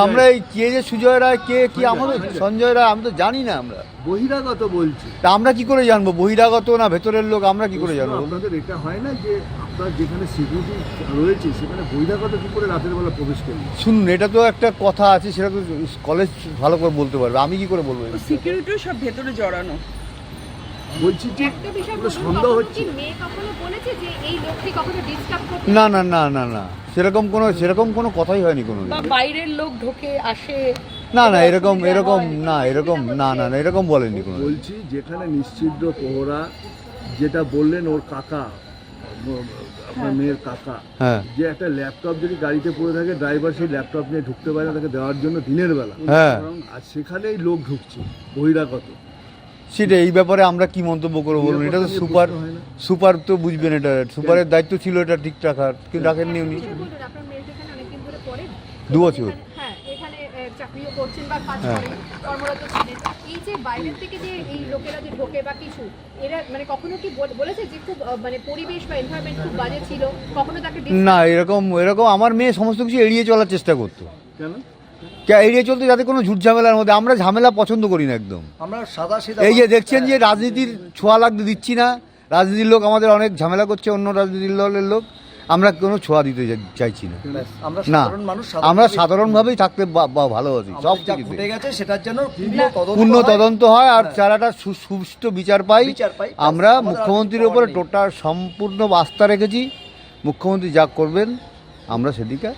আমরা এই কে যে সুজয় রায় কে কি আমাদের সঞ্জয় রায় আমি তো জানি না। আমরা বহিরাগত বলছি। তা আমরা কি করে জানবো বহিরাগত না ভেতরের লোক? আমরা কি করে জানবো? আপনাদের এটা হয় না যে আপনার যেখানে সিকিউরিটি রয়েছে সেখানে বহিরাগত কি করে রাতের বেলা প্রবেশ করবে? শুনুন, এটা তো একটা কথা আছে, সেটা তো কলেজ ভালো করে বলতে পারবে, আমি কি করে বলবো? সিকিউরিটিও সব ভেতরে জড়ানো। বলছি যে একটা বিষয় সন্দেহ হচ্ছে। মেয়ে কখনো বলেছে যে এই লোককে কখনো ডিস্টার্ব করতে? না না না না না, সেরকম কোনো কথাই হয়নি কোনো। বা বাইরের লোক ঢোকে আসে? না না, এরকম বলেনি কোনো। বলছি যেখানে নিশ্চিদ্র প্রহরা, যেটা বললেন ওর কাকা, আপনার মেয়ের কাকা, হ্যাঁ যে একটা ল্যাপটপ যদি গাড়িতে পড়ে থাকে ড্রাইভার সেই ল্যাপটপ নিয়ে ঢুকতে পারে না তাকে দেওয়ার জন্য দিনের বেলা, হ্যাঁ, আর সেখানেই লোক ঢুকছে বহিরাগত। সেটা এই ব্যাপারে আমরা কি মন্তব্য করবো বলুন? এটা তো সুপার তো বুঝবেন, এটা সুপারের দায়িত্ব ছিল এটা ঠিক রাখার, কিন্তু রাখেননি উনি। বলুন, আপনার মেয়ে যেখানে অনেকদিন ধরে পড়ে, 2 বছর। হ্যাঁ, এখানে চাকরিও করছেন বা কাজ হ্যাঁ। করেন, কর্মরত ছিলেন। এই যে বাইরের থেকে যে এই লোকেরা যে ঢোকে বা কিছু, এরা মানে কখনো কি বলেছে যে খুব মানে পরিবেশ বা এনভায়রনমেন্ট খুব বাজে ছিল, কখনো তাকে না, এরকম আমার মেয়ে সমস্ত কিছু এড়িয়ে চলার চেষ্টা করতো। কেন? এড়িয়ে চলতে, যাতে কোনো ঝুট ঝামেলার মধ্যে, আমরা ঝামেলা পছন্দ করি না একদম। আমরা সাদা সিধা এই যে দেখছেন যে রাজনীতির ছোঁয়া লাগতে দিচ্ছি না, রাজনীতির লোক আমাদের অনেক ঝামেলা করছে, অন্য রাজনীতির দলের লোক, আমরা কোনো ছোঁয়া দিতে চাইছি না। না, আমরা সাধারণভাবেই থাকতে ভালোবাসি। সব ঘটে গেছে সেটার জন্য পূর্ণ তদন্ত হয় আর চারাটা সুষ্ঠু বিচার পাই। আমরা মুখ্যমন্ত্রীর উপরে টোটাল সম্পূর্ণ আস্থা রেখেছি, মুখ্যমন্ত্রী যা করবেন আমরা সেদিকে